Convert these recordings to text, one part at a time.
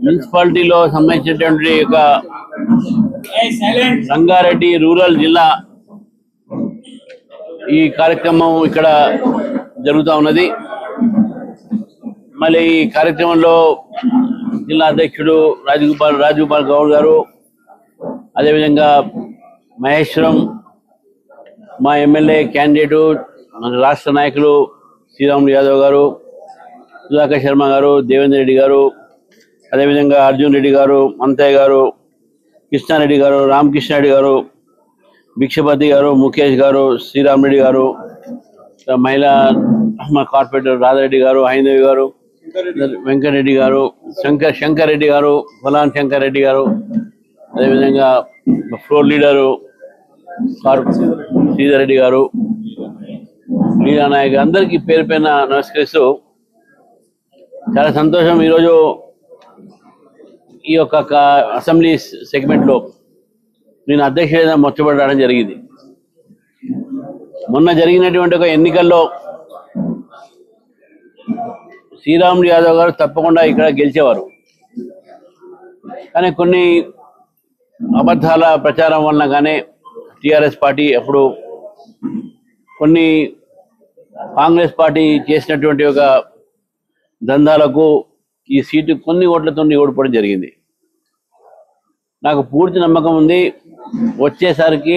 మున్సిపాలిటీలో సంబంధించినటువంటి ఒక రంగారెడ్డి రూరల్ జిల్లా ఈ కార్యక్రమం ఇక్కడ జరుగుతూ ఉన్నది. మళ్ళీ ఈ కార్యక్రమంలో జిల్లా అధ్యక్షుడు రాజగోపాల్ గౌడ్ గారు, అదేవిధంగా మహేశ్వరం, మా ఎమ్మెల్యే క్యాండిడేటు మన రాష్ట్ర నాయకులు శ్రీరాములు యాదవ్ గారు, సుధాకర్ శర్మ గారు, దేవేందర్ రెడ్డి గారు, అదేవిధంగా అర్జున్ రెడ్డి గారు, అంతయ్య గారు, కృష్ణారెడ్డి గారు, రామకృష్ణారెడ్డి గారు, భిక్షపతి గారు, ముఖేష్ గారు, శ్రీరామ్ రెడ్డి గారు, మహిళా మా కార్పొరేటర్ రాధారెడ్డి గారు, హైందవి గారు, వెంకటరెడ్డి గారు, శంకర్ రెడ్డి గారు, పొలాన్ శంకర్ రెడ్డి గారు, అదేవిధంగా ఫ్లోర్ లీడరు శ్రీధర్ రెడ్డి గారు, లీలా నాయక్, అందరికీ పేరు పైన నమస్కరిస్తూ చాలా సంతోషం. ఈరోజు ఈ యొక్క అసెంబ్లీ సెగ్మెంట్లో నేను అధ్యక్షుడిగా మొట్టమొదటి రావడం జరిగింది. మొన్న జరిగినటువంటి ఒక ఎన్నికల్లో శ్రీరాములు యాదవ్ గారు తప్పకుండా ఇక్కడ గెలిచేవారు. కానీ కొన్ని అబద్ధాల ప్రచారం వలన కానీ టీఆర్ఎస్ పార్టీ అప్పుడు కొన్ని కాంగ్రెస్ పార్టీ చేసినటువంటి ఒక దందాలకు ఈ సీటు కొన్ని ఓట్లతో ఓడిపోవడం జరిగింది. నాకు పూర్తి నమ్మకం ఉంది, వచ్చేసరికి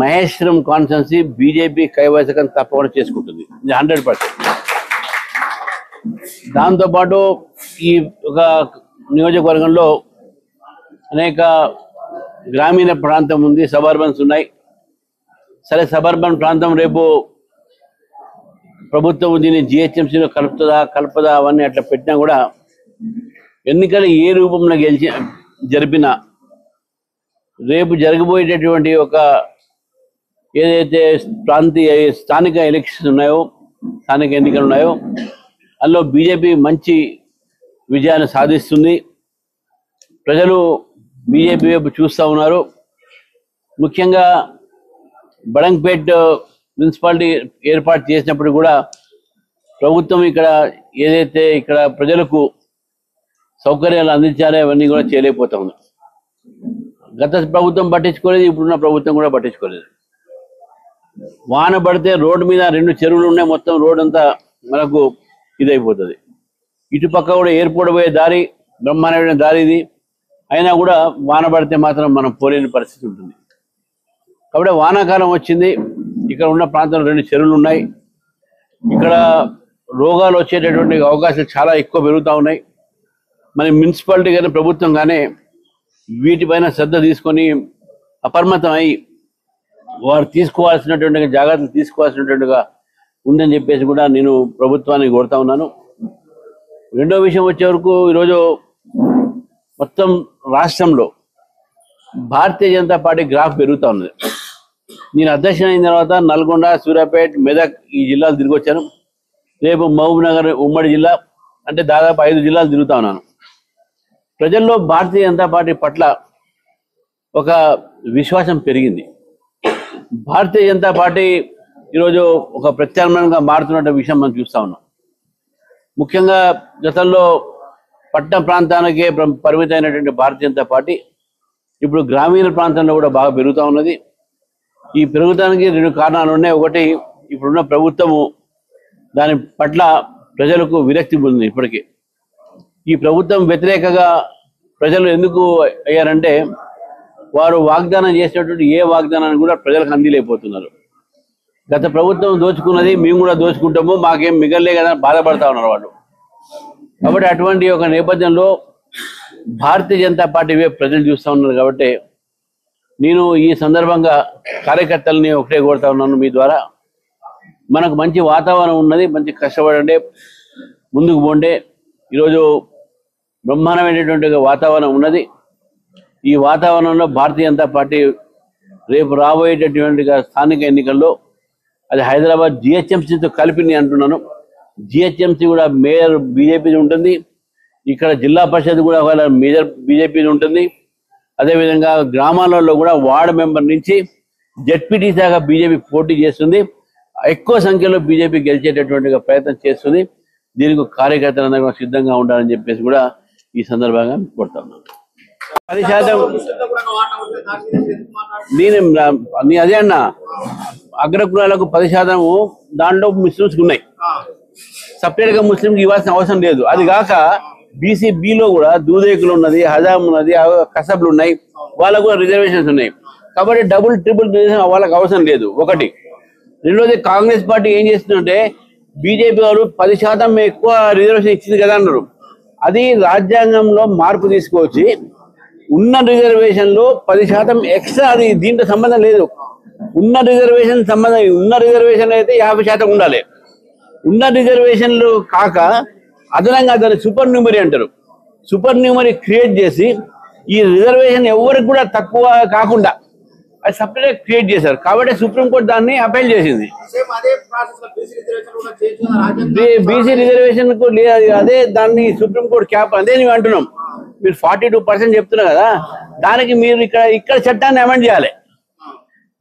మహేశ్వరం కాన్స్టిట్యున్సీ బీజేపీ కైవసకం తప్పకుండా చేసుకుంటుంది, 100%. దాంతోపాటు ఈ ఒక నియోజకవర్గంలో అనేక గ్రామీణ ప్రాంతం ఉంది, సబర్బన్స్ ఉన్నాయి. సరే, సబర్బన్ ప్రాంతం రేపు ప్రభుత్వం దీన్ని జిహెచ్ఎంసీలో కలుపుతుందా అవన్నీ అట్లా పెట్టినా కూడా ఎన్నికలు ఏ రూపంలో జరిపినా రేపు జరగబోయేటటువంటి ఒక ఏదైతే స్థానిక ఎలక్షన్స్ ఉన్నాయో, స్థానిక ఎన్నికలు ఉన్నాయో అందులో బీజేపీ మంచి విజయాన్ని సాధిస్తుంది. ప్రజలు బీజేపీ వైపు చూస్తూ ఉన్నారు. ముఖ్యంగా బడంగ్పేట్ మున్సిపాలిటీ ఏర్పాటు చేసినప్పుడు కూడా ప్రభుత్వం ఇక్కడ ఏదైతే ఇక్కడ ప్రజలకు సౌకర్యాలు అందించాలో అవన్నీ కూడా చేయలేకపోతా ఉంది. గత ప్రభుత్వం పట్టించుకోలేదు, ఇప్పుడున్న ప్రభుత్వం కూడా పట్టించుకోలేదు. వాన పడితే రోడ్డు మీద 2 చెరువులు ఉన్నాయి, మొత్తం రోడ్ అంతా మనకు ఇదైపోతుంది. ఇటుపక్క కూడా ఎయిర్పోర్ట్ పోయే దారి బ్రహ్మాండమైన దారి ఇది, అయినా కూడా వాన పడితే మాత్రం మనం పోలేని పరిస్థితి ఉంటుంది. కాబట్టి వానాకాలం వచ్చింది, ఇక్కడ ఉన్న ప్రాంతంలో 2 చెరువులు ఉన్నాయి. ఇక్కడ రోగాలు వచ్చేటటువంటి అవకాశాలు చాలా ఎక్కువ పెరుగుతూ ఉన్నాయి. మరి మున్సిపాలిటీ కానీ ప్రభుత్వం కానీ వీటిపైన శ్రద్ధ తీసుకొని అప్రమత్తం అయి వారు తీసుకోవాల్సినటువంటి జాగ్రత్తలు తీసుకోవాల్సినటువంటిగా ఉందని చెప్పేసి కూడా నేను ప్రభుత్వాన్ని కోరుతా ఉన్నాను. రెండో విషయం వచ్చే వరకు ఈరోజు మొత్తం రాష్ట్రంలో భారతీయ జనతా పార్టీ గ్రాఫ్ పెరుగుతూ ఉన్నది. నేను అధ్యక్షుడు అయిన తర్వాత నల్గొండ, సూర్యాపేట, మెదక్ ఈ జిల్లాలు తిరిగి వచ్చాను. రేపు మహబూబ్ నగర్ ఉమ్మడి జిల్లా, అంటే దాదాపు 5 జిల్లాలు తిరుగుతా ఉన్నాను. ప్రజల్లో భారతీయ జనతా పార్టీ పట్ల ఒక విశ్వాసం పెరిగింది. భారతీయ జనతా పార్టీ ఈరోజు ఒక ప్రత్యామ్నాయంగా మారుతున్న విషయం మనం చూస్తూ ఉన్నాం. ముఖ్యంగా గతంలో పట్టణ ప్రాంతానికే పరిమితమైనటువంటి భారతీయ జనతా పార్టీ ఇప్పుడు గ్రామీణ ప్రాంతంలో కూడా బాగా పెరుగుతూ ఉన్నది. ఈ పెరుగుతానికి 2 కారణాలు ఉన్నాయి. ఒకటి, ఇప్పుడున్న ప్రభుత్వము దాని పట్ల ప్రజలకు విరక్తి ఉంది. ఇప్పటికీ ఈ ప్రభుత్వం వ్యతిరేకంగా ప్రజలు ఎందుకు అయ్యారంటే వారు వాగ్దానం చేసినటువంటి ఏ వాగ్దానాన్ని కూడా ప్రజలకు అందిలేకపోతున్నారు. గత ప్రభుత్వం దోచుకున్నది మేము కూడా దోచుకుంటాము, మాకేం మిగలలే కదా బాధపడతా ఉన్నారు వాళ్ళు. కాబట్టి అటువంటి ఒక నేపథ్యంలో భారతీయ జనతా పార్టీ వైపు ప్రజలు చూస్తూ ఉన్నారు. కాబట్టి నేను ఈ సందర్భంగా కార్యకర్తలని ఒకటే కోరుతా ఉన్నాను, మీ ద్వారా మనకు మంచి వాతావరణం ఉన్నది, మంచి కష్టపడండి, ముందుకు పోండి. ఈరోజు బ్రహ్మాండమైనటువంటి వాతావరణం ఉన్నది. ఈ వాతావరణంలో భారతీయ జనతా పార్టీ రేపు రాబోయేటటువంటి స్థానిక ఎన్నికల్లో అది హైదరాబాద్ జిహెచ్ఎంసీతో కలిపి నేను అంటున్నాను. జిహెచ్ఎంసీ కూడా మేయర్ బీజేపీ ఉంటుంది, ఇక్కడ జిల్లా పరిషత్ కూడా ఒకవేళ మేజర్ బీజేపీ ఉంటుంది. అదేవిధంగా గ్రామాలలో కూడా వార్డు మెంబర్ నుంచి జెడ్పీటీ దాకా బీజేపీ పోటీ చేస్తుంది. ఎక్కువ సంఖ్యలో బీజేపీ గెలిచేటటువంటి ప్రయత్నం చేస్తుంది. దీనికి కార్యకర్తలందరూ కూడా సిద్ధంగా ఉండాలని చెప్పేసి కూడా ఈ సందర్భంగా కొడతాం. 10% నేను అదే అన్న, అగ్రకులాలకు 10% దాంట్లో ముస్లిమ్స్ ఉన్నాయి, సపరేట్ గా ముస్లింకి ఇవ్వాల్సిన అవసరం లేదు. అది కాక బీసీబీలో కూడా దూదేకులు ఉన్నది, హజాం ఉన్నది, కసబ్లు ఉన్నాయి, వాళ్ళకు కూడా రిజర్వేషన్స్ ఉన్నాయి. కాబట్టి డబుల్ ట్రిపుల్ రిజర్వేషన్ వాళ్ళకి అవసరం లేదు. ఒకటి. రెండోది, కాంగ్రెస్ పార్టీ ఏం చేస్తుందంటే బీజేపీ వాళ్ళు 10% ఎక్కువ రిజర్వేషన్ ఇచ్చింది కదా అన్నారు. అది రాజ్యాంగంలో మార్పు తీసుకొచ్చి ఉన్న రిజర్వేషన్లో 10% ఎక్స్ట్రా, అది దీంట్లో సంబంధం లేదు. ఉన్న రిజర్వేషన్ అయితే 50% ఉండాలి. ఉన్న రిజర్వేషన్లు కాక అదనంగా దాన్ని సూపర్ న్యూమరీ అంటారు. సూపర్ న్యూమరీ క్రియేట్ చేసి ఈ రిజర్వేషన్ ఎవరికి కూడా తక్కువ కాకుండా అది సపరేట్ క్రియేట్ చేశారు. కాబట్టి సుప్రీంకోర్టు దాన్ని అపీల్ చేసింది. బీసీ రిజర్వేషన్ కు అదే దాన్ని సుప్రీంకోర్టు క్యాప్ అదే మేము అంటున్నాం. మీరు 42% చెప్తున్నారు కదా, దానికి మీరు ఇక్కడ చట్టాన్ని అమెండ్ చేయాలి,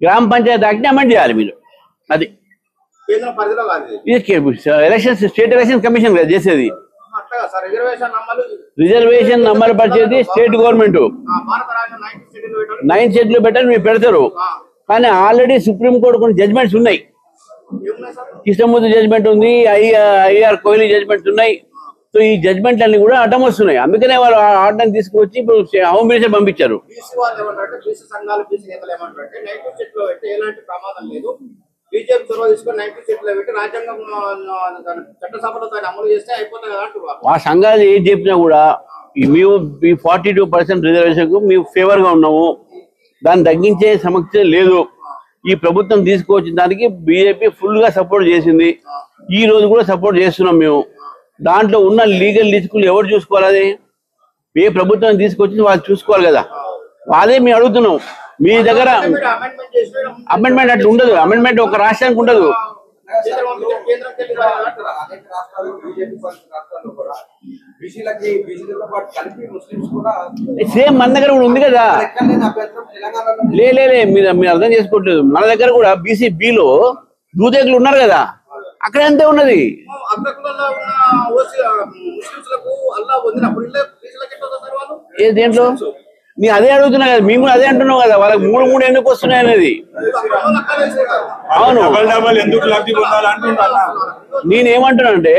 గ్రామ పంచాయతీ యాక్ట్ని అమెండ్ చేయాలి మీరు. అది ఎలక్షన్ స్టేట్ ఎలక్షన్ కమిషన్ కదా చేసేది. రిజర్వేషన్ నంబర్ పరిచేది స్టేట్ గవర్నమెంట్. 9th షెడ్యూల్ పెట్టాలి, మీరు పెడతారు. కానీ ఆల్రెడీ సుప్రీంకోర్టు కొన్ని జడ్జ్మెంట్స్ ఉన్నాయి. కృష్ణమూర్తి జడ్జ్మెంట్ ఉంది, ఐఆర్ కోహ్లీ జడ్జ్మెంట్స్ ఉన్నాయి. సో ఈ జడ్జ్మెంట్ అన్ని కూడా అడ్డం వస్తున్నాయి. అందుకనే వాళ్ళు ఆర్డర్ తీసుకువచ్చి ఇప్పుడు హోమ్ మినిస్టర్ పంపించారు. బీజేపీ చొరవ తీసుకొని 90 సీట్లు పెట్టి రాజ్యాంగం చట్టసభలో దాన్ని అమలు చేస్తే అయిపోతుంది కదా అంటున్నారు. ఆ సంఘాలు ఏం చెప్పినా కూడా మేము ఈ 42% రిజర్వేషన్ కు మేము ఫేవర్ గా ఉన్నాము, దాన్ని తగ్గించే సమస్య లేదు. ఈ ప్రభుత్వం తీసుకువచ్చిన దానికి బీజేపీ ఫుల్ గా సపోర్ట్ చేసింది. ఈ రోజు కూడా సపోర్ట్ చేస్తున్నాం మేము. దాంట్లో ఉన్న లీగల్ రిస్కులు ఎవరు చూసుకోవాలి? ఏ ప్రభుత్వం తీసుకొచ్చింది వాళ్ళు చూసుకోవాలి కదా. అదే మేము అడుగుతున్నాం. మీ దగ్గర అమెండ్మెంట్ అట్లా ఉండదు. అమెండ్మెంట్ ఒక రాష్ట్రానికి ఉండదు. సేమ్ మన దగ్గర కూడా ఉంది కదా. లే మీరు అర్థం చేసుకోవట్లేదు. మన దగ్గర కూడా బీసీబీలో దూదేకులు ఉన్నారు కదా, అక్కడ అంతే ఉన్నది. ఏ దేంట్లో నీ అదే అడుగుతున్నా కదా, మేము అదే అంటున్నాం కదా, వాళ్ళకి 3 ఎందుకు వస్తున్నాయి అనేది. అవును, నేనేమంటున్నానంటే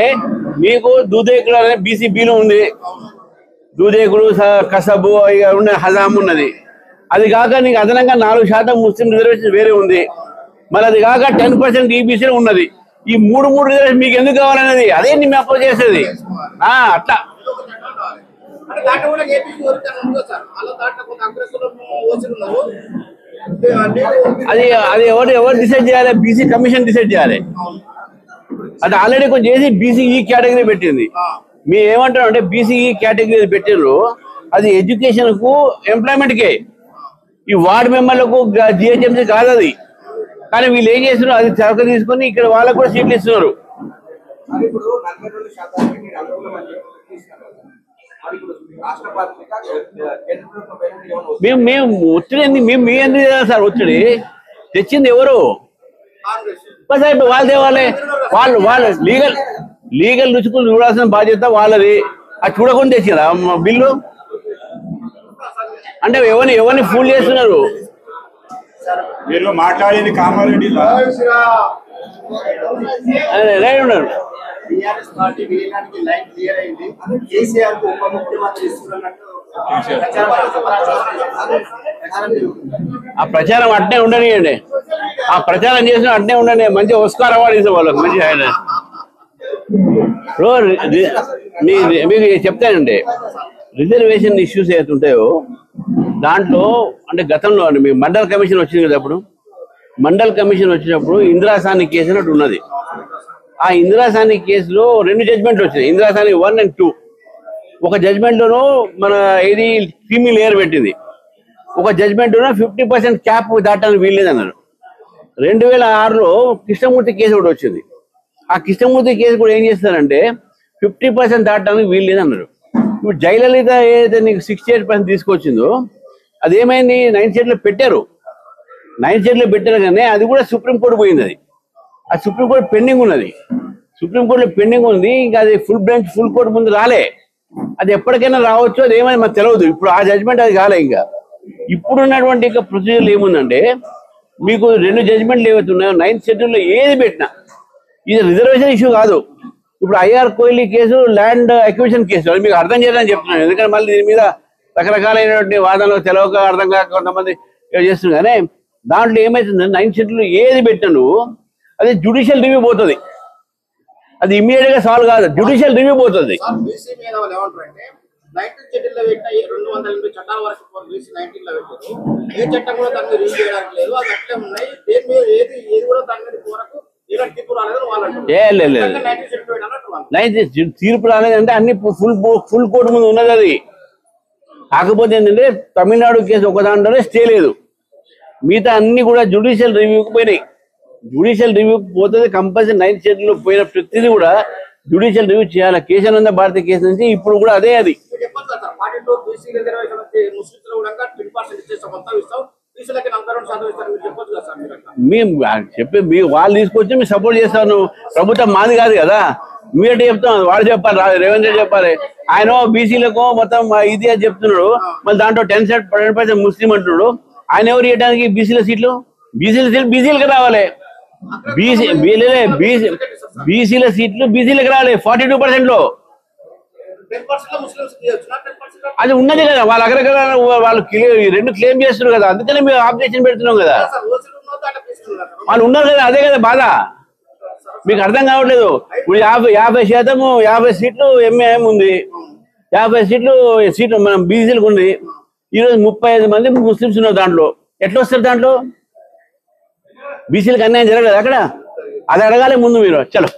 మీకు దూదేకులు అనేది బీసీబీలో ఉంది, దూదేకులు కసబు ఉన్న హజాం ఉన్నది. అది కాక నీకు అదనంగా 4% ముస్లిం రిజర్వేషన్ వేరే ఉంది. మరి అది కాక 10% ఈబీసీ ఉన్నది. ఈ 3 రిజర్వేషన్ మీకు ఎందుకు కావాలనేది అదే మేము అపోజ్ చేసేది. అట్లా అది ఎవరు డిసైడ్ చేయాలి? బీసీ కమిషన్ డిసైడ్ చేయాలి. అది ఆల్రెడీ కొంచెం చేసి బీసీఈ కేటగిరీ పెట్టింది. మీరు ఏమంటారు అంటే బీసీఈ కేటగిరీ పెట్టిండ్రు, అది ఎడ్యుకేషన్ కు ఎంప్లాయ్మెంట్ కే, ఈ వార్డు మెంబర్లకు జిహెచ్ఎంసీ కాదు అది. కానీ వీళ్ళు ఏం చేస్తున్నారు, అది చరక తీసుకొని ఇక్కడ వాళ్ళకు కూడా సీట్లు ఇస్తున్నారు. మేము ఒత్తిడి మేము మీ ఎందుకు సార్ ఒత్తిడి తెచ్చింది ఎవరు? వాళ్ళు లీగల్ రుచుకులు చూడాల్సిన బాధ్యత వాళ్ళది. అది చూడకుండా తెచ్చిరా బిల్లు అంటే ఎవరిని ఫూల్ చేస్తున్నారు? మీరు మాట్లాడింది కామారెడ్డి ఉన్నారు. ఆ ప్రచారం అట్నే ఉండనియండి, ఆ ప్రచారం చేసిన అట్నే ఉండని. మంచి ఆస్కార్ అవార్డు ఇస్తే వాళ్ళకి మంచి ఆయన. మీకు చెప్తానండి, రిజర్వేషన్ ఇష్యూస్ ఏదైతే ఉంటాయో దాంట్లో అంటే గతంలో అండి మీ మండల్ కమిషన్ వచ్చింది కదా, అప్పుడు మండల్ కమిషన్ వచ్చినప్పుడు ఇందిరాసాని కేసు అన్నట్టు ఉన్నది. ఆ ఇందిరాసాని కేసులో 2 జడ్జ్మెంట్లు వచ్చినాయి, ఇందిరాసాని 1 and 2. ఒక జడ్జ్మెంట్ లోనూ మన ఇది క్రీమీ లేయర్ పెట్టింది, ఒక జడ్జ్మెంట్ లోనూ 50% క్యాప్ దాటానికి వీల్లేదు అన్నారు. 2006లో కృష్ణమూర్తి కేసు కూడా వచ్చింది. ఆ కృష్ణమూర్తి కేసు కూడా ఏం చేస్తారంటే 50% దాటడానికి వీల్లేదు అన్నారు. ఇప్పుడు జయలలిత ఏదైతే నీకు 68% తీసుకొచ్చిందో అదేమైంది, 9th షెడ్యూల్లో పెట్టారు. 9th షెడ్యూల్లో పెట్టారు కానీ అది కూడా సుప్రీంకోర్టు పోయింది. అది ఆ సుప్రీంకోర్టు పెండింగ్ ఉన్నది. సుప్రీంకోర్టులో పెండింగ్ ఉంది. ఇంకా అది ఫుల్ కోర్టు ముందు రాలే. అది ఎప్పటికైనా రావచ్చు, అది ఏమని మనకు తెలియదు. ఇప్పుడు ఆ జడ్జిమెంట్ అది కాలే. ఇంకా ఇప్పుడు ఉన్నటువంటి ఇంకా ప్రొసీజర్లు ఏముందంటే, మీకు 2 జడ్జిమెంట్లు ఏవైతే ఉన్నాయో 9th షెడ్యూల్లో ఏది పెట్టినా ఇది రిజర్వేషన్ ఇష్యూ కాదు. ఇప్పుడు IR Kohli case land acquisition case, అది మీకు అర్థం చేయాలని చెప్తున్నాను. ఎందుకంటే మళ్ళీ దీని మీద రకరకాలైనటువంటి వాదనలు తెలవక అర్థం కాక కొంతమంది చేస్తున్నారు. కానీ దాంట్లో ఏమైతుందంటే 9th షెడ్యూల్ ఏది పెట్టినా నువ్వు అది జ్యుడిషియల్ రివ్యూ పోతుంది. అది ఇమీడియట్ గా సాల్వ్ కాదు, జ్యుడిషియల్ రివ్యూ పోతుంది. తీర్పు రాలేదంటే అన్ని ఫుల్ కోర్టు ముందు ఉన్నది అది. కాకపోతే ఏంటంటే తమిళనాడు కేసు ఒక దాంట్లోనే స్టే లేదు, మిగతా అన్ని కూడా జ్యుడిషియల్ రివ్యూకి పోయినాయి. జ్యుడిషియల్ రివ్యూకి పోతుంది కంపల్సరీ. 9th షెడ్యూల్లో పోయిన ప్రతిదీ కూడా జ్యుడిషియల్ రివ్యూ చేయాలి. కేశానంద భారతి కేసు నుంచి ఇప్పుడు కూడా అదే. అది మేము చెప్పి వాళ్ళు తీసుకొచ్చి మేము సపోర్ట్ చేస్తాను. ప్రభుత్వం మాది కాదు కదా, మీరే చెప్తాం. వాళ్ళు చెప్పాలి, రేవంత్ రెడ్డి చెప్పాలి. ఆయన బీసీలకు మొత్తం ఇది అని చెప్తున్నాడు, మళ్ళీ దాంట్లో 10% ముస్లిం అంటున్నాడు. ఆయన ఎవరు ఇవ్వడానికి బీసీల సీట్లు? బీసీలకు రావాలి. బీసీల సీట్లు బీసీలకు రావాలి 42% లో. అది ఉన్నది కదా, వాళ్ళ అగ్రగల వాళ్ళు 2 క్లెయిమ్ చేస్తున్నారు కదా, అందుకనే మేము ఆబ్జెక్షన్ పెడుతున్నాం కదా. వాళ్ళు ఉన్నారు కదా, అదే కదా బాధ. మీకు అర్థం కావట్లేదు. ఇప్పుడు 50 సీట్లు ఎంఐఎం ఉంది, 50 సీట్లు మనం బీసీలకు ఉంది. ఈరోజు 35 మంది ముస్లిమ్స్ ఉన్నారు దాంట్లో. ఎట్లా వస్తారు దాంట్లో? బీసీలకు అన్యాయం జరగదు అక్కడ. అది అడగాలి ముందు మీరు. చలో.